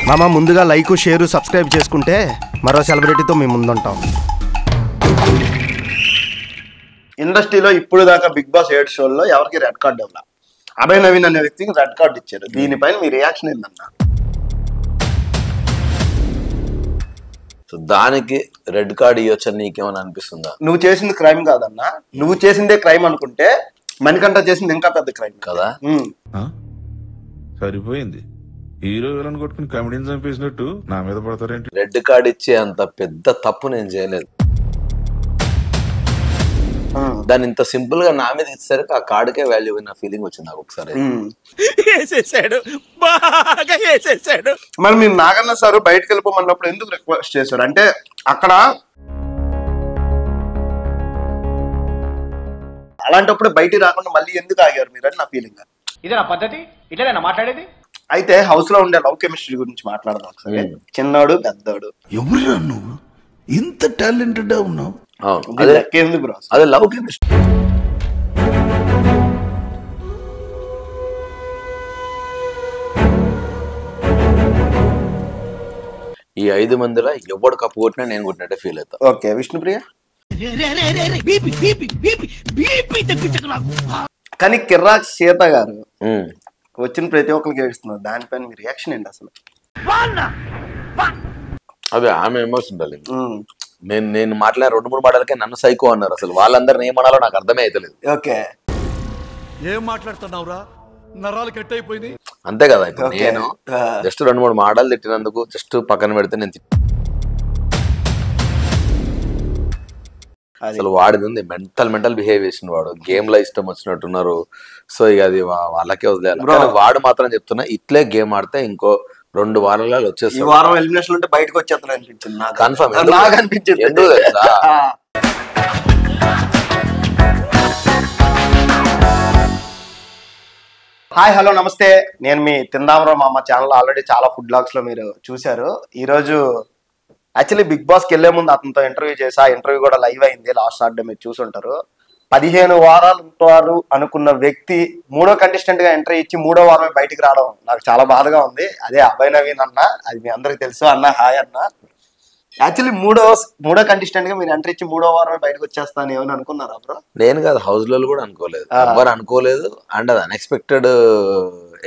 మామ ముందుగా like share subscribe చేసుకుంటే మరో సెలబ్రిటీతో మేము ముందుంటాం. ఇండస్ట్రీలో ఇప్పుడు దాకా బిగ్ బాస్ 7 షోల్లో ఎవరికి రెడ్ కార్డ్ ఇవ్వాల, అభయ్ నవీన్ అనే వ్యక్తికి రెడ్ కార్డ్ ఇచ్చారు. దీనిపైన మీ రియాక్షన్ ఏందన్నా? దానికి రెడ్ కార్డ్ ఇవ్వచ్చని నీకేమని అనిపిస్తుందా? నువ్వు చేసింది క్రైమ్ కాదన్నా, నువ్వు చేసిందే క్రైమ్ అనుకుంటే మణికంఠ చేసింది ఇంకా పెద్ద క్రైమ్ కదా. సరిపోయింది, హీరో విలన్ కొట్టుకుని కమెడీని చంపేసినట్టు నా మీద పడతారేంటి? రెడ్ కార్డ్ ఇచ్చే అంత పెద్ద తప్పు నేను చేయలేదు. దాన్ని ఇంత సింపుల్ గా నా మీద ఇచ్చేసరికి ఆ కార్డుకే వాల్యూ అయిన ఫీలింగ్ వచ్చింది నాకు ఒకసారి. మరి మీరు నాగన్న సార్ బయటకు వెళ్ళిపోమన్నప్పుడు ఎందుకు రిక్వెస్ట్ చేశారు? అంటే అక్కడ అలాంటప్పుడు బయటికి రాకుండా మళ్ళీ ఎందుకు ఆగారు మీరు అని నా ఫీలింగ్. ఇదే నా పద్ధతి, ఇట్లా మాట్లాడేది. అయితే హౌస్ లో ఉండే లవ్ కెమిస్ట్రీ గురించి మాట్లాడదాం ఒకసారి. చిన్నాడు పెద్దోడు, ఎవరురా నువ్వు ఇంత టాలెంటెడ్ ఉన్నావు? అదే లవ్ కెమిస్ట్రీ. ఈ 5 మందిలో ఎవడు కప్పు కొట్టినా నేను కొట్టినట్టే ఫీల్ అవుతా. ఓకే, విష్ణుప్రియ కానీ కిర్రాక్ సీత గారు వచ్చిన ప్రతి ఒక్కరికి ఏడుస్తున్నారు. దానిపైన మీ రియాక్షన్ ఏంటి అసలు? అదే ఆమె ఎమోషన్ ఉండాలి. నేను మాట్లాడిన 2-3 మాటలకే నన్ను సైకో అన్నారు. అసలు వాళ్ళందరిని ఏమనాలో నాకు అర్థమే అవుతలేదు. ఓకే, ఏం మాట్లాడుతున్నావురా, నరాలు కట్ అయిపోయింది అంతే కదా. ఇప్పుడు నేను జస్ట్ 2-3 మాటలు తిట్టినందుకు జస్ట్ పక్కన పెడితే నేను అసలు వాడిది ఉంది మెంటల్ బిహేవ్ చేసిన వాడు. గేమ్ లో ఇష్టం వచ్చినట్టున్నారు. సో ఇక అది వాళ్ళకే వదిలేయాలి. వాడు మాత్రం చెప్తున్నా, ఇట్లే గేమ్ ఆడితే ఇంకో 2 వారాలలో వచ్చేసి ఈ వారం ఎలిమినేషన్ ఉంటే బయటకు వచ్చేస్తాను అనిపించింది నాకు. కన్ఫర్మ్ నాకు అనిపించింది. హాయ్ హలో నమస్తే, నేను మీ తిందామరావు మా ఛానల్ ఆల్రెడీ చాలా ఫుడ్ బ్లాగ్స్ లో మీరు చూశారు. ఈరోజు యాక్చువల్లీ బిగ్ బాస్కి వెళ్లే ముందు అతనితో ఇంటర్వ్యూ చేసి ఆ ఇంటర్వ్యూ కూడా లైవ్ అయింది. లాస్ట్ సాటర్డే మీరు చూసుంటారు. 15 వారాలు ఉంటారు అనుకున్న వ్యక్తి 3వ కంటెస్టెంట్ గా ఎంట్రీ ఇచ్చి 3వ వారమే బయటికి రావడం నాకు చాలా బాధగా ఉంది. అదే అభయ్ నవీన్ అన్న, అది మీ అందరికి తెలుసు. అన్న హాయ్ అన్న. యాక్చువల్లీ 3వ కంటెస్టెంట్ గా మీరు ఎంట్రీ ఇచ్చి 3వ వారమే బయటకు వచ్చేస్తాను ఏమని అనుకున్నారా బ్రో? నేను కాదు, హౌస్ లో కూడా అనుకోలేదు, ఎవరు అనుకోలేదు. అండ్ అది అన్ఎక్స్పెక్టెడ్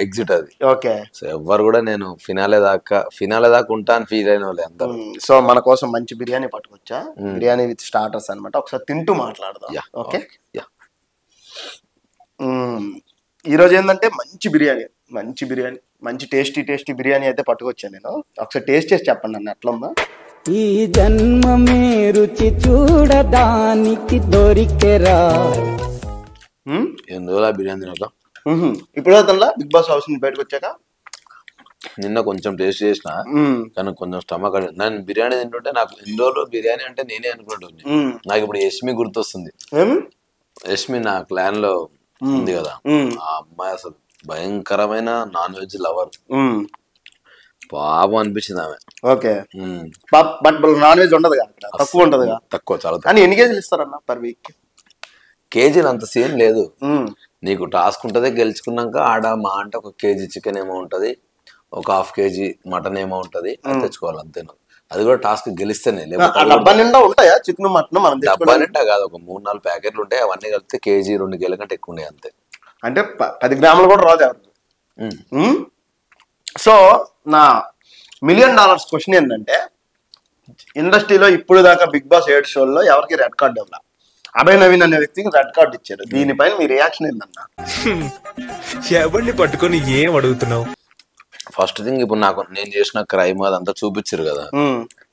ఎగ్జిట్ అది. ఓకే, సో ఎవరు కూడా నేను ఫినాలే దాకా ఉంటా అని ఫీల్ అయిన వాళ్ళు అందరూ. సో మన కోసం మంచి బిర్యానీ పట్టుకొచ్చా, బిర్యానీ విత్ స్టార్టర్స్ అనమాట. ఒకసారి తింటూ మాట్లాడదాం. ఓకే, ఈరోజు ఏంటంటే మంచి టేస్టీ బిర్యానీ అయితే పట్టుకొచ్చాను నేను. ఒకసారి టేస్ట్ చేసి చెప్పండి అన్న ఎట్లుందా. ఈ జన్మమే రుచి చూడడానికి దొరికెరా. ఎందువల్ల బిర్యానీ తినక ఇప్పుడు అతను బిగ్ బాస్ హౌస్ నుంచి బయటకు వచ్చాక నిన్న కొంచెం టేస్ట్ చేసిన, కానీ కొంచెం స్టమక్. నేను బిర్యానీ తింటుంటే నాకు ఇందులో బిర్యానీ అంటే నేనే అనుకుంటుంది. నాకు ఇప్పుడు యష్మి గుర్తొస్తుంది. యష్మి నా క్లాన్ లో ఉంది కదా, ఆ అమ్మాయి అసలు భయంకరమైన నాన్ వెజ్ లవర్. పాపం అనిపించింది ఆమె. ఓకే, బట్ నాన్ వెజ్ ఉండదు, తక్కువ ఉంటది, తక్కువ చాలా. కానీ ఎన్ని కేజీలు ఇస్తారన్న పర్ వీక్? కేజీలు అంత సీన్ లేదు. నీకు టాస్క్ ఉంటది, గెలుచుకున్నాక ఆడ మా అంటే 1 కేజీ చికెన్ ఏమో ఉంటది, 1/2 కేజీ మటన్ ఏమో ఉంటది, అది తెచ్చుకోవాలి అంతేనా. అది కూడా టాస్క్ గెలిస్తేనే. డబ్బా నిండా ఉంటాయా చికెన్ మటన్? మనం డబ్బా నిండా కాదు, ఒక 3-4 ప్యాకెట్లు ఉంటాయి. అవన్నీ కలిపితే కేజీ 2 కేజీల కంటే ఎక్కువ ఉన్నాయి అంతే. అంటే 10 గ్రాములు కూడా రాదు ఎవరు. సో నా $1 మిలియన్ క్వశ్చన్ ఏంటంటే, ఇండస్ట్రీలో ఇప్పుడు దాకా బిగ్ బాస్ 7 షోల్లో ఎవరికి రెడ్ కార్డ్ ఇవ్వాల, అభయ్ నవీన్ అనే వ్యక్తికి రెడ్ కార్డ్ ఇచ్చారు. దీనిపైన మీ రియాక్షన్ ఏందన్నా? ఎవరిని పట్టుకొని ఏం అడుగుతున్నావు? ఫస్ట్ థింగ్, ఇప్పుడు నేను చేసిన క్రైమ్ అదంతా చూపించారు కదా,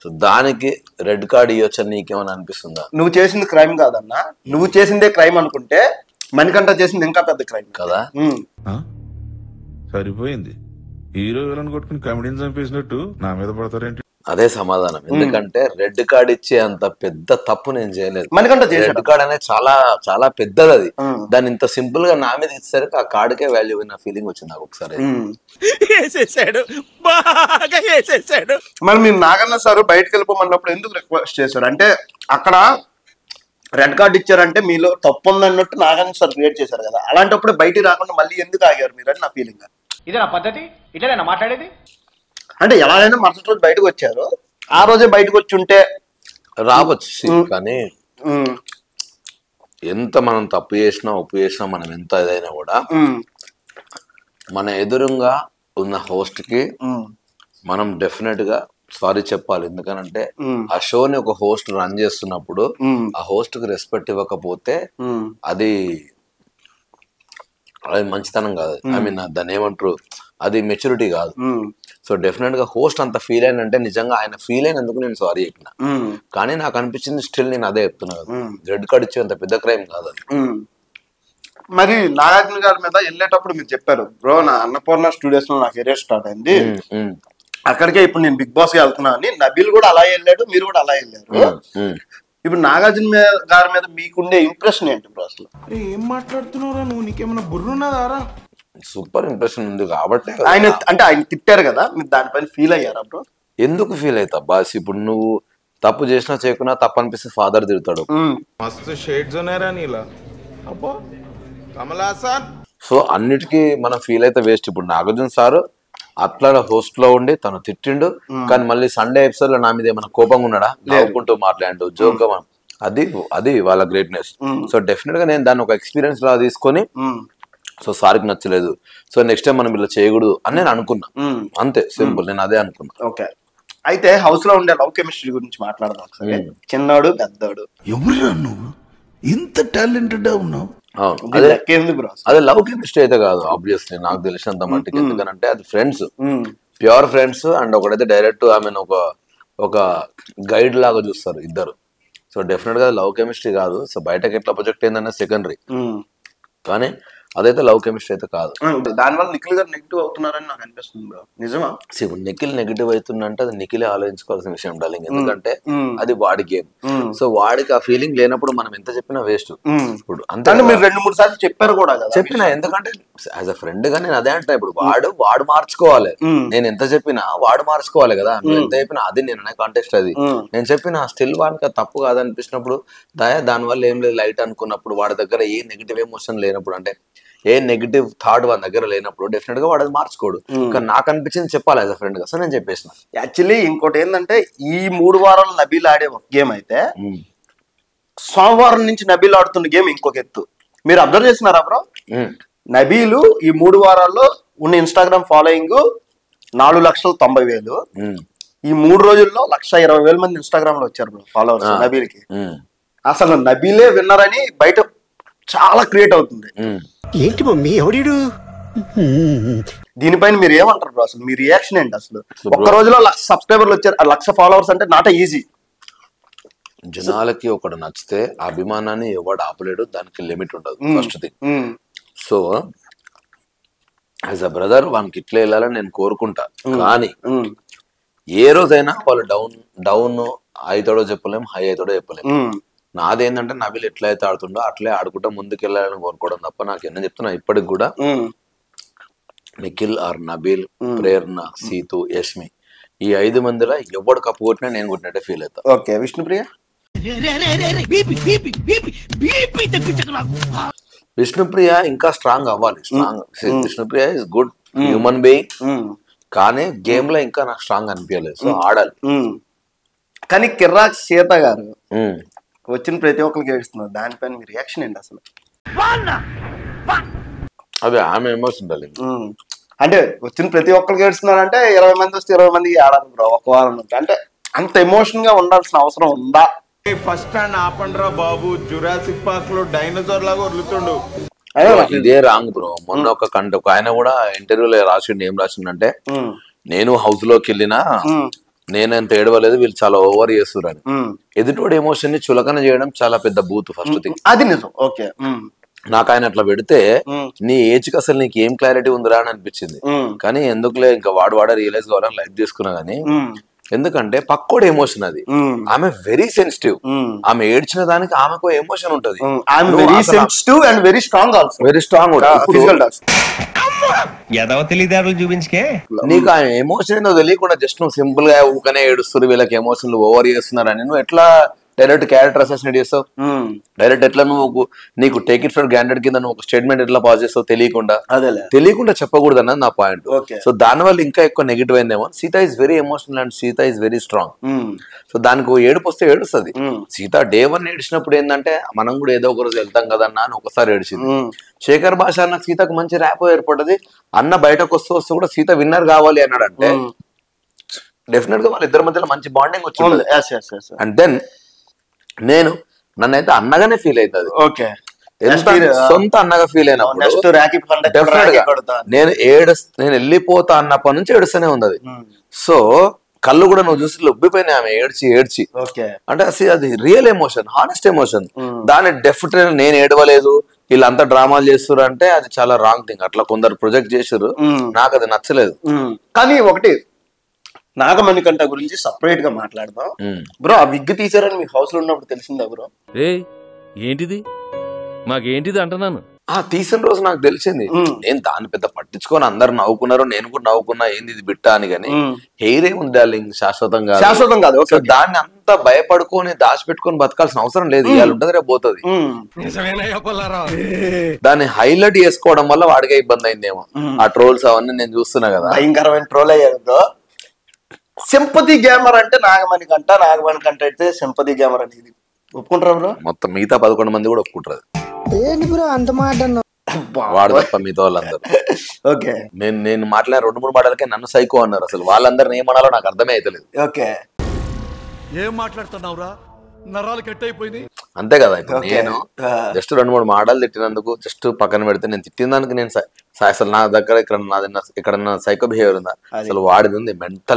సో దానికి రెడ్ కార్డ్ ఇవ్వచ్చని నీకేమని అనిపిస్తుందా? నువ్వు చేసింది క్రైమ్ కాదన్నా, నువ్వు చేసిందే క్రైమ్ అనుకుంటే మణికంఠ చేసింది ఇంకా పెద్ద క్రైమ్ కదా. సరిపోయింది, హీరో విలన్ కొట్టుకుని కమెడీని చంపేసినట్టు నా మీద పడతారేంటి? అదే సమాధానం. ఎందుకంటే రెడ్ కార్డ్ ఇచ్చే అంత పెద్ద తప్పు నేను చేయలేదు. రెడ్ కార్డ్ అనేది చాలా చాలా పెద్దది. అది దాన్ని ఇంత సింపుల్ గా నా మీద ఇచ్చేసరికి ఆ కార్డుకే వాల్యూ అయిన ఫీలింగ్ వచ్చింది నాకు ఒకసారి. మరి మీరు నాగన్న సార్ బయటకు వెళ్ళిపోమన్నప్పుడు ఎందుకు రిక్వెస్ట్ చేశారు? అంటే అక్కడ రెడ్ కార్డ్ ఇచ్చారంటే మీలో తప్పు ఉందన్నట్టు నాగన్న సార్ క్రియేట్ చేశారు కదా, అలాంటప్పుడు బయటికి రాకుండా మళ్ళీ ఎందుకు ఆగారు మీరు అని నా ఫీలింగ్. ఇదే నా పద్ధతి, ఇట్లా మాట్లాడేది. అంటే ఎలాగైనా మరుసటి రోజు బయటకు వచ్చారు, ఆ రోజే బయటకు వచ్చి ఉంటే రావచ్చు. కానీ ఎంత మనం తప్పు చేసినా ఒప్పు చేసినా మనం ఎంత ఏదైనా కూడా మన ఎదురుగా ఉన్న హోస్ట్ కి మనం డెఫినెట్ గా సారీ చెప్పాలి. ఎందుకనంటే ఆ షోని ఒక హోస్ట్ రన్ చేస్తున్నప్పుడు ఆ హోస్ట్ కి రెస్పెక్ట్ ఇవ్వకపోతే అది మంచితనం కాదు. ఐ మీన్ దాన్ని ఏమంటారు, అది మెచ్యూరిటీ కాదు. సో డెఫినెట్ గా హోస్ట్ అంత ఫీల్ అయినంటే నిజంగా ఆయన ఫీల్ అయినందుకు నేను సారీ చెప్పిన. కానీ నాకు అనిపించింది స్టిల్ నేను అదే చెప్తున్నా కదా, రెడ్ కార్డ్ ఇచ్చే అంత పెద్ద క్రైమ్ కాదు అది. మరి నాగార్జున గారి మీద వెళ్ళేటప్పుడు మీరు చెప్పారు, బ్రో నా అన్నపూర్ణ స్టూడియోస్ లో నా కెరీర్ స్టార్ట్ అయింది, అక్కడికే ఇప్పుడు నేను బిగ్ బాస్ కి వెళ్తున్నా అని. నబీల్ కూడా అలా వెళ్ళాడు, మీరు కూడా అలా వెళ్ళారు. ఇప్పుడు నాగార్జున గారి మీద మీకుండే ఇంప్రెషన్ ఏంటి బ్రో అసలు? ఏం మాట్లాడుతున్నారా నువ్వు? నీకేమన్నా బుర్రున్నదారా? సూపర్ ఇంప్రెషన్ ఉంది కాబట్టి ఆయన అంటే ఆయన తిట్టారు కదా, మీరు దానిపైన ఫీల్ అయ్యారా బ్రో? ఎందుకు ఫీల్ అవుతా బాస్? ఇప్పుడు నువ్వు తప్పు చేసినా చేయకున్నా తప్పు అనిపిస్తే ఫాదర్ తిడతాడు. మస్తు షేడ్స్ ఉన్నాయరా నీలా. అబ్బో కమలాసన్. సో అన్నిటికీ మనం ఫీల్ అయితే వేస్ట్. ఇప్పుడు నాగార్జున సార్ అట్లా హోస్ట్ లో ఉండి తను తిట్టిండు, కానీ మళ్ళీ సండే ఎపిసోడ్ లో నా మీద ఏమైనా కోపంగా ఉన్నాడా? నవ్వుకుంటూ మాట్లాడు జోక్ గా. అది వాళ్ళ గ్రేట్నెస్. సో డెఫినెట్ గా నేను దాన్ని ఒక ఎక్స్పీరియన్స్ లా తీసుకొని, సో సార్కి నచ్చలేదు, సో నెక్స్ట్ టైం మనం ఇలా చేయకూడదు అని నేను అనుకున్నా. అంతే సింపుల్, నేను అదే అనుకున్నా. ఓకే, అయితే హౌస్ లో ఉండే లవ్ కెమిస్ట్రీ గురించి మాట్లాడదాం ఒకసారి. చిన్నాడు పెద్దోడు, ఎవరురా నువ్వు? ఇంత టాలెంటెడ్ ఉన్నావు. అదే లవ్ కెమిస్ట్రీ అయితే కాదు ఆబ్వియస్లీ, నాకు తెలిసినంత మట్టికి. ఎందుకంటే అది ఫ్రెండ్స్, ప్యూర్ ఫ్రెండ్స్. అండ్ ఒకడైతే డైరెక్ట్ ఐ మీన్ ఒక గైడ్ లాగా చూస్తారు ఇద్దరు. సో డెఫినెట్ గా లవ్ కెమిస్ట్రీ కాదు. సో బయటకి ఎట్లా ప్రొజెక్ట్ అయిందనే సెకండరీ, కానీ అదైతే లవ్ కెమిస్ట్రీ అయితే కాదు. దానివల్ల నిఖిల్ గారు నెగిటివ్ అవుతున్నారని నాకు అనిపిస్తుంది బ్రో, నిజమా? ఇప్పుడు నిఖిల్ నెగిటివ్ అవుతుందంటే అది నిఖిలే ఆలోచించుకోవాల్సిన విషయం డార్లింగ్. ఎందుకంటే అది వాడి గేమ్. సో వాడికి ఆ ఫీలింగ్ లేనప్పుడు మనం ఎంత చెప్పినా వేస్ట్. ఇప్పుడు అంతే, మీరు 2-3 సార్లు చెప్పారు కూడా కదా. చెప్పినా, ఎందుకంటే యాజ్ అ ఫ్రెండ్ గా నేను అదే అంటా. ఇప్పుడు వాడు మార్చుకోవాలి, నేను ఎంత చెప్పినా వాడు మార్చుకోవాలి కదా. నువ్వు ఎంత చెప్పినా అది నేను కాంటెక్స్ట్, అది నేను చెప్పిన స్టిల్ వాడికి తప్పు కాదనిపించినప్పుడు, దానివల్ల ఏం లేదు లైట్ అనుకున్నప్పుడు, వాడి దగ్గర ఏ నెగిటివ్ ఎమోషన్ లేనప్పుడు, అంటే ఏ నెగిటివ్ థాట్ వాడి దగ్గర లేనప్పుడు డెఫినెట్ గా వాడు అది మార్చుకోడు. కానీ నాకు అనిపించింది చెప్పాలి యాజ్ అ ఫ్రెండ్ గా. సో నేను చెప్పేసిన. యాక్చువల్లీ ఇంకోటి ఏంటంటే, ఈ 3 వారాలు నబీల్ ఆడే ఒక గేమ్ అయితే, సోమవారం నుంచి నబీల్ ఆడుతున్న గేమ్ ఇంకొక ఎత్తు. మీరు అబ్జర్వ్ చేసినారా బ్రో? నబీలు ఈ 3 వారాల్లో ఉన్న ఇన్స్టాగ్రామ్ ఫాలోయింగ్ 4,90,000. ఈ 3 రోజుల్లో 1,20,000 మంది ఇన్స్టాగ్రామ్ లో వచ్చారు బ్రో ఫాలోవర్స్ నబీల్ కి. అసలు నబీలే విన్నర్ అని బయట చాలా క్రియేట్ అవుతుంది. ఏంటి మమ్మీ ఎవడీడు? దీనిపైన మీరు ఏమంటారు బ్రో? అసలు మీ రియాక్షన్ ఏంటి? అసలు ఒక్క రోజులో 1,00,000 సబ్స్క్రైబర్లు వచ్చారు, 1,00,000 ఫాలోవర్స్ అంటే నాట్ ఈజీ. జనాలకి ఒకటి నచ్చితే ఆ అభిమానాన్ని ఎవడు ఆపలేడు, దానికి లిమిట్ ఉండదు first thing. So as a brother వానికి ఇట్లా వెళ్ళాలని నేను కోరుకుంటా. కానీ ఏ రోజైనా వాళ్ళు డౌన్ అవుతాడో చెప్పలేం, హై అవుతాడో చెప్పలేం. నాదేంటంటే నబీల్ ఎట్లా అయితే ఆడుతుండో అట్లే ఆడుకుంటా ముందుకు వెళ్ళాలని కోరుకోవడం తప్ప నాకు ఎన్న చెప్తున్నా ఇప్పటికి కూడా నిఖిల్ ఆర్ నబీల్, ప్రేరణ, సీతు, యష్మి, ఈ 5 మందిలో ఎవడు కప్పు కొట్టినా నేను కొట్టినట్టే ఫీల్ అవుతా. ఓకే, విష్ణుప్రియ? విష్ణుప్రియ ఇంకా స్ట్రాంగ్ అవ్వాలి. Vishnupriya is good human being, కానీ గేమ్ లో ఇంకా నాకు స్ట్రాంగ్ అనిపించలేదు. సో ఆడాలి. కానీ కిర్రాక్ సీత గారు వచ్చిన ప్రతి ఒక్కరికి ఏడుస్తున్నారు, దానిపైన మీ రియాక్షన్ ఏంటి అసలు? అదే ఆమె ఎమోషన్ అంటే వచ్చిన ప్రతి ఒక్కరికి ఏడుస్తున్నారంటే 20 మంది వస్తే 20 మందికి ఆడాలి బ్రో ఒక వారం నుంచి. అంటే అంత ఎమోషన్ గా ఉండాల్సిన అవసరం ఉందా? ఫస్ట్ స్టాండ్ ఆపండ్రా బాబు, జురాసిక్ పార్క్ లో డైనోసార్ లాగా వదులుతుండు. ఇదే రాంగ్ బ్రో. మొన్న ఒక ఆయన కూడా ఇంటర్వ్యూలో రాసిండు, ఏం రాసిండంటే, నేను హౌస్ లోకి వెళ్ళినా నేనంత ఏడవలేదు, వీళ్ళు చాలా ఓవర్ చేస్తున్నారు. ఎదుటోడి ఎమోషన్ ని చులకన చేయడం చాలా పెద్ద బూత్ ఫస్ట్ థింగ్. అది నిజం. ఓకే, నాకు ఆయన అట్లా పెడితే నీ ఏజ్ కి అసలు నీకు ఏం క్లారిటీ ఉందిరా అని అనిపించింది. కానీ ఎందుకులే ఇంకా వాడు రియలైజ్ కావాలని లైట్ తీసుకున్నా. కానీ ఎందుకంటే పక్కోడు ఎమోషన్ అది. ఆమె వెరీ సెన్సిటివ్, ఆమె ఏడ్చిన దానికి ఆమెకు ఎమోషన్ ఉంటది. వెరీ స్ట్రాంగ్ తెలివితేటలు చూపించుకే నీకు ఆ ఎమోషన్ ఏందో తెలియకుండా జస్ట్ నువ్వు సింపుల్ గా ఊకనే ఏడుస్తారు, వీళ్ళకి ఎమోషన్లు ఓవర్ చేస్తున్నారని నువ్వు ఎట్లా డైరెక్ట్ క్యారెక్టర్ అసాసినేట్ చేస్తావు, డైరెక్ట్ ఎట్లా నువ్వు నీకు టేక్ ఇట్ ఫర్ గ్రాంటెడ్ కింద నువ్వు ఒక స్టేట్మెంట్ ఎట్లా పాస్ చేస్తావు తెలియకుండా చెప్పకూడదు అన్నది నా పాయింట్. సో దాని వల్ల ఇంకా ఎక్కువ నెగిటివ్ అయిందేమో. Sita is very emotional and Sita is very strong. So దానికి ఏడుపు వస్తే ఏడుస్తుంది. సీత డే 1 ఏడిచినప్పుడు ఏంటంటే మనం కూడా ఏదో ఒక రోజు వెళ్తాం కదన్నా అని ఒకసారి ఏడిచింది. శేఖర్ భాష అన్న సీతకు మంచి ర్యాప్ ఏర్పడ్డది. అన్న బయటకు వస్తూ కూడా సీత విన్నర్ కావాలి అన్నాడంటే డెఫినెట్ గా వాళ్ళ ఇద్దరి మధ్యలో మంచి బాండింగ్ వచ్చింది. అండ్ దెన్ నన్నైతే అన్నగానే ఫీల్ అవుతుంది. సొంత అన్నగా ఫీల్ అయినప్పుడు నేను వెళ్ళిపోతా అన్నప్పటి నుంచి ఏడుస్తూనే ఉంది. సో కళ్ళు కూడా నువ్వు చూసి లొబ్బిపోయినాయి ఆమె ఏడ్చి అంటే అసలు అది రియల్ ఎమోషన్, హానెస్ట్ ఎమోషన్. దాన్ని డెఫినెట్ నేను ఏడవలేదు వీళ్ళంతా డ్రామాలు చేస్తారు అంటే అది చాలా రాంగ్ థింగ్. అట్లా కొందరు ప్రొజెక్ట్ చేసారు, నాకు అది నచ్చలేదు. కానీ ఒకటి నాగమణికంఠ గురించి సపరేట్ గా మాట్లాడదాం బ్రో. ఆ విగ్ తీసారని మీ హౌస్ లో ఉన్నప్పుడు తెలిసిందా బ్రో? ఏంటిది మాకేంటిది అంటున్నాను. తీసిన రోజు నాకు తెలిసింది. నేను దాన్ని పెద్ద పట్టించుకొని అందరు నవ్వుకున్నారు, నేను కూడా నవ్వుకున్నా ఏంది ఇది బిట్ట అని. కానీ హెయిర్ ఏముంది డార్లింగ్, శాశ్వతం కాదు. దాన్ని అంతా భయపడుకొని దాచిపెట్టుకొని బతకాల్సిన అవసరం లేదు. ఇవాళ ఉంటది రేపు పోతుంది. దాన్ని హైలైట్ చేసుకోవడం వల్ల వాడికే ఇబ్బంది అయిందేమో. ఆ ట్రోల్స్ అవన్నీ నేను చూస్తున్నా కదా, భయంకరమైన ట్రోల్ అయ్యారు బ్రో. సింపతి గ్యామర్ అంటే నాగమణికంఠ అయితే సింపతి గ్యామర్ అనేది ఒప్పుకుంటారా బ్రో? మొత్తం మిగతా 11 మంది కూడా ఒప్పుకుంటారు. ఏంటి బ్రో అంత మాట వాడు తప్ప మిగతా వాళ్ళందరూ. ఓకే, నేను మాట్లాడిన 2-3 మాటలకే నన్ను సైకో అన్నారు. అసలు వాళ్ళందరిని ఏమనాలో నాకు అర్థమే అవుతలేదు. ఓకే, ఏం మాట్లాడుతున్నావురా, నరాలు కట్ అయిపోయింది అంతే కదా. ఇప్పుడు నేను జస్ట్ 2-3 మాటలు తిట్టినందుకు జస్ట్ పక్కన పెడితే నేను తిట్టిన దానికి నేను అసలు నా దగ్గర ఇక్కడ సైకో బిహేవియర్ ఉందా? అసలు వాడిది ఉంది.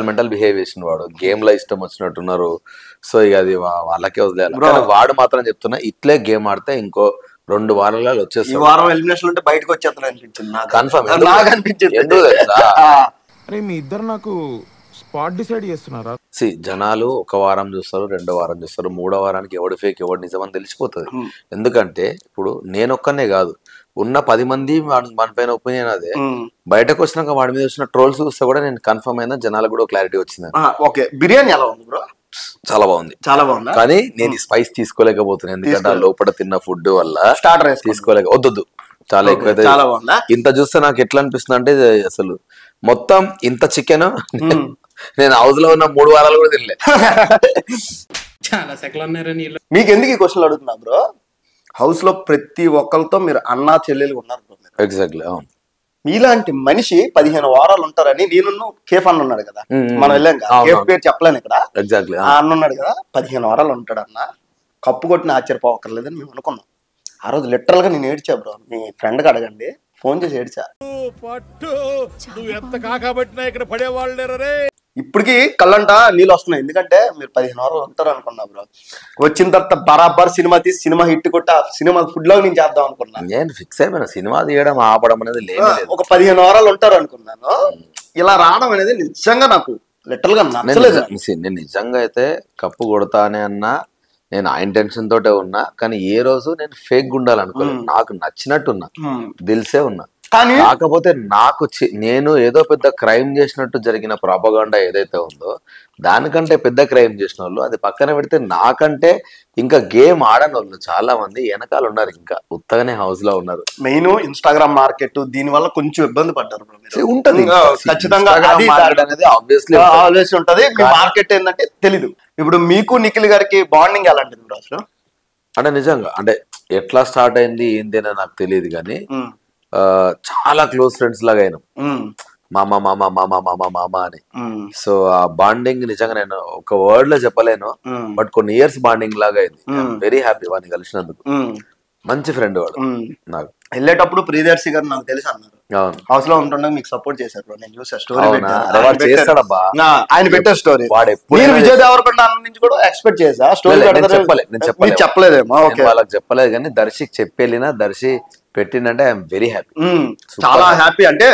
మెంటల్ బిహేవ్ చేసిన వాడు. గేమ్ లో ఇష్టం వచ్చినట్టున్నారు. సో ఇక అది వాళ్ళకే వదిలేయాలి. వాడు మాత్రం చెప్తున్నా, ఇట్లే గేమ్ ఆడితే ఇంకో 2 వారాలలో వచ్చేసి వారం ఎలిమినేషన్ ఉంటే బయటకు వచ్చేస్తాను అనిపించింది కన్ఫర్మ్. మీ ఇద్దరు నాకు స్పాట్ డిసైడ్ చేస్తున్నారా? జనాలు 1 వారం చూస్తారు, 2 వారం చూస్తారు, 3వ వారానికి ఎవడు ఫేక్ ఎవడు నిజం అని తెలిసిపోతుంది. ఎందుకంటే ఇప్పుడు నేను ఒక్కనే కాదు, ఉన్న 10 మంది మన పైన ఒపీనియన్ అదే. బయటకు వచ్చినాక వాడి మీద వచ్చిన ట్రోల్స్ చూస్తే కూడా నేను కన్ఫర్మ్ అయినా జనాలకు కూడా క్లారిటీ వచ్చింది. ఓకే, బిర్యానీ ఎలా ఉంది బ్రో? చాలా బాగుంది. కానీ నేను స్పైస్ తీసుకోలేకపోతున్నాను. ఎందుకంటే లోపల తిన్న ఫుడ్ వల్ల స్టార్టర్ వద్దు చాలా ఎక్కువైతే. ఇంత చూస్తే నాకు ఎట్లా అనిపిస్తుంది అంటే అసలు మొత్తం ఇంత చికెన్ నేను హౌస్ లో ఉన్న 3 వారాలు కూడా తినలే. చాలా సెకలు ఉన్నారని. మీకు ఎందుకు ఈ క్వశ్చన్లు అడుగుతున్నా బ్రో? హౌస్ లో ప్రతి ఒక్కరితో మీరు అన్నా చెల్లెలు ఉన్నారు బ్రో. ఎగ్జాక్ట్లీ. మీలాంటి మనిషి 15 వారాలు ఉంటారని నేను కేఫ్ అన్న ఉన్నాడు కదా, మనం వెళ్ళాం కదా, కేఫ్ పేరు చెప్పలేను ఇక్కడ. ఎగ్జాక్ట్లీ. ఆ అన్న ఉన్నాడు కదా, 15 వారాలు ఉంటాడు అన్న. కప్పు కొట్టిన ఆశ్చర్యపోవక్కర్లేదని మేము అనుకున్నాం. ఆ రోజు లిటరల్ గా నేను ఏడ్చా బ్రో. మీ ఫ్రెండ్ కి అడగండి, ఫోన్ చేసి ఏడ్చా. ఇప్పటికి కళ్ళంట నీళ్ళు వస్తున్నాయి. ఎందుకంటే మీరు 15 వారాలు ఉంటారు అనుకున్నా బ్రో. వచ్చిన తర్వాత బరాబర్ సినిమా తీసి సినిమా హిట్ కొట్టి సినిమా ఫుడ్ లో నేను చేద్దాం అనుకున్నాను. నేను ఫిక్స్ అయిపోయినా సినిమా తీయడం ఆపడం అనేది లేదు. ఒక 15 వారాలు ఉంటారు అనుకున్నాను. ఇలా రావడం అనేది నిజంగా నాకు లిటరల్ గా నచ్చలేదు. నేను నిజంగా అయితే కప్పు కొడతానే అన్నా, నేను ఆ ఇంటెన్షన్ తోటే ఉన్నా. కానీ ఏ రోజు నేను ఫేక్ ఉండాలనుకోలేదు. నాకు నచ్చినట్టున్నా, దిల్సే ఉన్నా. కాకపోతే నాకు నేను ఏదో పెద్ద క్రైమ్ చేసినట్టు జరిగిన ప్రాపగాండా ఏదైతే ఉందో దానికంటే పెద్ద క్రైమ్ చేసిన వాళ్ళు అది పక్కన పెడితే, నాకంటే ఇంకా గేమ్ ఆడని వాళ్ళు చాలా మంది వెనకాల ఉన్నారు. ఇంకా ఉత్తగానే హౌస్ లో ఉన్నారు. మెయిన్ ఇన్స్టాగ్రామ్ మార్కెట్ దీని వల్ల కొంచెం ఇబ్బంది పడ్డారు. ఉంటది ఖచ్చితంగా అనేది ఆబ్వియస్లీ ఉంటది. మార్కెట్ ఏంటంటే తెలీదు. ఇప్పుడు మీకు నిఖిల్ గారికి బాండింగ్ ఎలాంటిది బ్రో అసలు? అంటే నిజంగా అంటే ఎట్లా స్టార్ట్ అయింది ఏంటి అని నాకు తెలియదు. కానీ చాలా క్లోజ్ ఫ్రెండ్స్ లాగా అయినాం. మామ మామ మామ మామ మామ అని. సో ఆ బాండింగ్ నిజంగా నేను ఒక వర్డ్ లో చెప్పలేను, బట్ కొన్ని ఇయర్స్ బాండింగ్ లాగా అయింది. వెరీ హ్యాపీ వాడిని కలిసినందుకు. మంచి ఫ్రెండ్ వాడు. నాకు వెళ్ళేటప్పుడు ప్రియదర్శి గారు నాకు తెలుసు అన్నారు. హౌస్ లో ఉంటుండగా మీకు సపోర్ట్ చేశారు. నేను చూసా స్టోరీ చేస్తాడబ్బా. ఆయన పెట్టే స్టోరీ నేను విజయ్ దేవరకొండ నుంచి కూడా ఎక్స్పెక్ట్ చేసా. స్టోరీ చెప్పలేదేమో. వాళ్ళకి చెప్పలేదు కానీ దర్శికి చెప్పెళ్ళినా దర్శి పెట్టిందంటే ఐఎమ్ వెరీ హ్యాపీ. చాలా హ్యాపీ. అంటే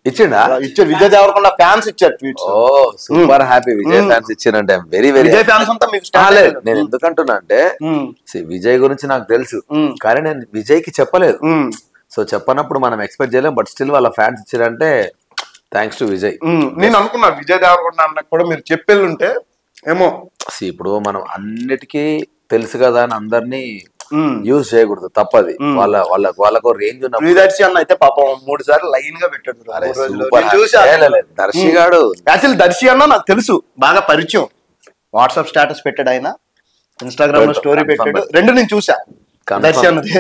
ఇచ్చిండా? ఇచ్చారు విజయ్ దేవరకొండ ఫ్యాన్స్ ఇచ్చారు ట్వీట్స్. ఓ సూపర్ హ్యాపీ. విజయ్ ఫ్యాన్స్ ఇచ్చారంటే I'm very very. Vijay fans అంతా మీకు నేను ఎందుకంటున్నా అంటే విజయ్ గురించి నాకు తెలుసు కానీ నేను విజయ్ కి చెప్పలేదు. సో చెప్పనప్పుడు మనం ఎక్స్పెక్ట్ చేయలేం. బట్ స్టిల్ వాళ్ళ ఫ్యాన్స్ ఇచ్చారంటే థ్యాంక్స్ టు విజయ్. నేను అనుకున్నా విజయ్ దేవరకొండ అన్న కూడా మీరు చెప్పేళ్ళుంటే ఏమో ఇప్పుడు మనం అన్నిటికీ తెలుసు కదా అని అందరినీ యూజ్ చేయకూడదు, తప్పది. వాళ్ళకు రేంజ్ ఉన్న ప్రియదర్శి అన్న అయితే పాపం 3 సార్లు లైన్ గా పెట్టాడు. దర్శి గాడు యాక్చువల్లీ దర్శి అన్న నాకు తెలుసు, బాగా పరిచయం. వాట్సాప్ స్టేటస్ పెట్టాడు ఆయన, ఇన్స్టాగ్రామ్ లో స్టోరీ పెట్టాడు, 2 నేను చూసా దర్శి అన్నది.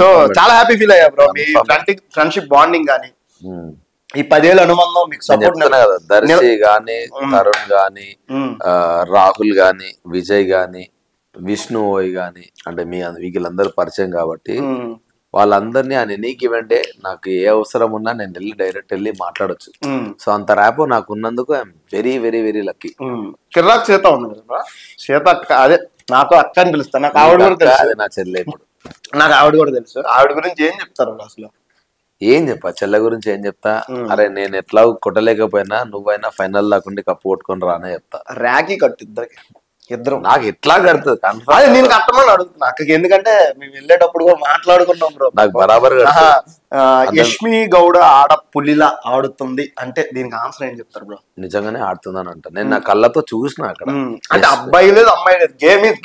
సో చాలా హ్యాపీ ఫీల్ అయ్యా బ్రో. మీ ఫ్రెండ్షిప్ బాండింగ్ గానీ ఈ 10 ఏళ్ళ అనుబంధం మీకు సపోర్ట్ కదా. దర్శి గాని, తరుణ్ గాని, రాహుల్ గాని, విజయ్ గాని, విష్ణు ఓయ్ గాని, అంటే వీళ్ళందరూ పరిచయం కాబట్టి వాళ్ళందరినీ ఆయన ఎనీకి ఈవెంటే నాకు ఏ అవసరం ఉన్నా నేను డైరెక్ట్ వెళ్ళి మాట్లాడొచ్చు. సో అంత ర్యాపో నాకు ఉన్నందుకు I'm very very very lucky. కిర్రాక్ శ్వేత ఉంది కదా, శ్వేత అక్క, అదే నాతో అక్క అని పిలుస్తాను. నాకు ఆవిడ కూడా తెలుసు, అదే నా చెల్లె. ఇప్పుడు నాకు ఆవిడ కూడా తెలుసు. ఆవిడ గురించి ఏం చెప్తారు అసలు? ఏం చెప్పా చెల్లె గురించి ఏం చెప్తా, అరే నేను ఎట్లా కొట్టలేకపోయినా నువ్వైనా ఫైనల్ దాకుండి కప్పు కొట్టుకొని రానే చెప్తా. ర్యాకీ కట్టు ఇద్దరు నాకు ఎట్లా కడుతుంది అదే నేను కట్టమని అడుగుతున్నా అక్కకి, ఎందుకంటే మేము వెళ్ళేటప్పుడు కూడా మాట్లాడుకున్నాం బ్రో. నాకు బరాబర్ యష్మి గౌడ ఆడ పులిలా ఆడుతుంది అంటే దీనికి ఆన్సర్ ఏం చెప్తారు బ్రో? నిజంగానే ఆడుతుందని అంట. నేను నా కళ్ళతో చూసిన అక్కడ. అంటే అబ్బాయి లేదు అమ్మాయి లేదు,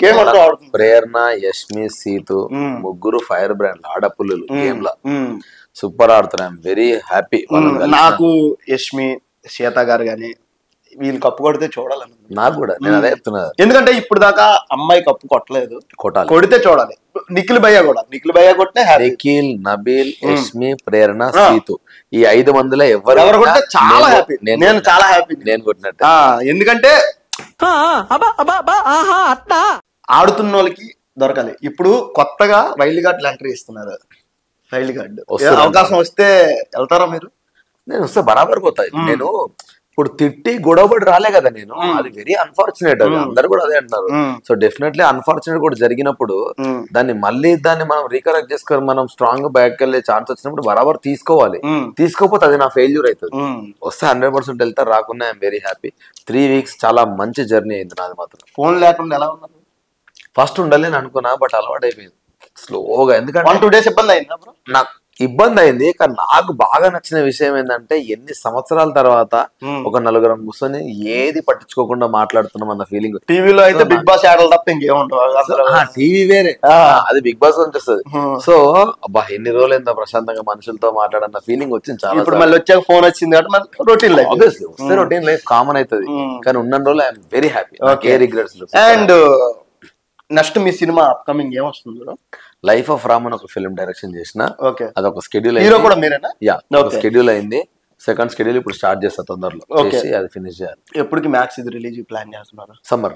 గేమ్ అంటూ ఆడుతుంది. ప్రేరణ, యష్మి, సీతు ముగ్గురు ఫైర్ బ్రాండ్ ఆడపుల్లులు గేమ్ లో సూపర్ ఆడుతున్నారు. I'm very happy. నాకు యష్మి, శ్వేత గారు గాని వీళ్ళు కప్పు కొడితే చూడాలని నాకు కూడా. నేను అదే చెప్తున్నా, ఎందుకంటే ఇప్పుడు దాకా అమ్మాయి కప్పు కొట్టలేదు, కొట్టాలి, కొడితే చూడాలి. నిఖిల్ భయ్య కొట్టే నిఖిల్, నబీల్, యష్మి, ప్రేరణ, సీతు ఈ 5 మందిలో ఎవరు కొట్టే చాలా హ్యాపీ. నేను చాలా హ్యాపీ నేను కొట్టినట్టు. ఎందుకంటే ఆడుతున్న వాళ్ళకి దొరకాలి. ఇప్పుడు కొత్తగా వైల్డ్ కార్డ్ ఎంట్రీ ఇస్తున్నారు. వైల్డ్ కార్డ్ అవకాశం వస్తే వెళ్తారా మీరు? నేను వస్తే బరాబర్ పోతాయి. నేను ఇప్పుడు తిట్టి గొడవపడి రాలే కదా నేను, అది వెరీ అన్ఫార్చునేట్. అది అందరు కూడా అదే అంటున్నారు. సో డెఫినెట్లీ అన్ఫార్చునేట్ కూడా జరిగినప్పుడు దాన్ని మనం రీకరెక్ట్ చేసుకొని మనం స్ట్రాంగ్ బ్యాక్ వెళ్ళే ఛాన్స్ వచ్చినప్పుడు బరాబర్ తీసుకోవాలి. తీసుకోకపోతే అది నా ఫెయిల్యూర్ అవుతుంది. వస్తే 100% వెళ్తారు, రాకుండా ఐఎమ్ వెరీ హ్యాపీ. 3 weeks చాలా మంచి జర్నీ అయింది నాది మాత్రం. ఫోన్ లేకుండా ఎలా ఉన్నారు? ఫస్ట్ ఉండాలి అని అనుకున్నా, బట్ అలవాటు అయిపోయింది స్లోగా. ఎందుకంటే 1-2 days ఇబ్బంది అయిందా? నాకు ఇబ్బంది అయింది, కానీ నాకు బాగా నచ్చిన విషయం ఏంటంటే ఎన్ని సంవత్సరాల తర్వాత ఒక నలుగురం కూర్చొని ఏది పట్టించుకోకుండా మాట్లాడుతున్నాం అన్న ఫీలింగ్. టీవీలో అయితే బిగ్ బాస్ ఆడలు తప్ప ఇంకేముంటావు, టీవీ వేరే, అది బిగ్ బాస్ నుంచి వస్తుంది. సో అబ్బా ఎన్ని రోజులు ఎంత ప్రశాంతంగా మనుషులతో మాట్లాడన్న ఫీలింగ్ వచ్చింది చాలా. ఇప్పుడు మళ్ళీ వచ్చాక ఫోన్ వచ్చింది కాబట్టి రొటీన్ లైఫ్, వస్తే రొటీన్ లైఫ్ కామన్ అవుతుంది. కానీ ఉన్న రోజులు I'm very happy, regrets. And next me cinema upcoming ఏం వస్తుంది? లైఫ్ ఆఫ్ రామ్ అని ఒక ఫిల్మ్ డైరెక్షన్ చేసిన, అదొక స్కెడ్యూల్ హీరో కూడా మీరేనా? యా, స్కెడ్యూల్ అయింది. సెకండ్ స్కెడ్యూల్ ఇప్పుడు స్టార్ట్ చేస్తా తొందరలో, చేసి అది ఫినిష్ చేయాలి. ఎప్పటికి మ్యాక్స్ ఇది రిలీజ్ ప్లాన్ చేస్తున్నారు? సమ్మర్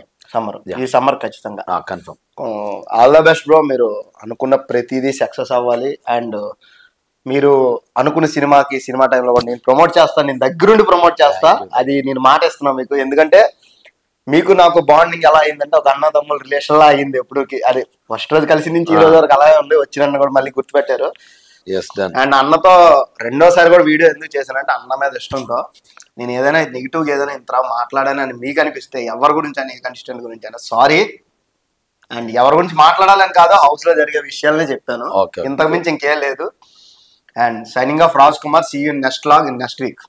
ఈ సమ్మర్ ఖచ్చితంగా confirm. All the best bro. మీరు అనుకున్న ప్రతిదీ సక్సెస్ అవ్వాలి. అండ్ మీరు అనుకున్న సినిమా టైంలో కూడా నేను ప్రమోట్ చేస్తాను, నేను దగ్గరుండి ప్రమోట్ చేస్తా. అది నేను మాట ఇస్తున్నా మీకు. ఎందుకంటే మీకు నాకు బాండింగ్ ఎలా అయిందంటే ఒక అన్నదమ్ముల రిలేషన్ లా అయింది. ఎప్పుడుకి అది ఫస్ట్ రోజు కలిసి నుంచి ఈ రోజు వరకు అలాగే ఉంది. వచ్చిన కూడా మళ్ళీ గుర్తుపెట్టారు. అండ్ అన్నతో రెండోసారి కూడా వీడియో ఎందుకు చేశానంటే అన్న మీద ఇష్టంతో. నేను ఏదైనా నెగిటివ్ ఏదైనా ఇంత మాట్లాడానని మీకు అనిపిస్తే, ఎవరి గురించి అని కంటెస్టెంట్ గురించి అయినా సారీ. అండ్ ఎవరి గురించి మాట్లాడాలని కాదు, హౌస్ లో జరిగే విషయాలనే చెప్పాను, ఇంతకు మించి ఇంకేం లేదు. And signing off Raj Kumar. See you next vlog in next week.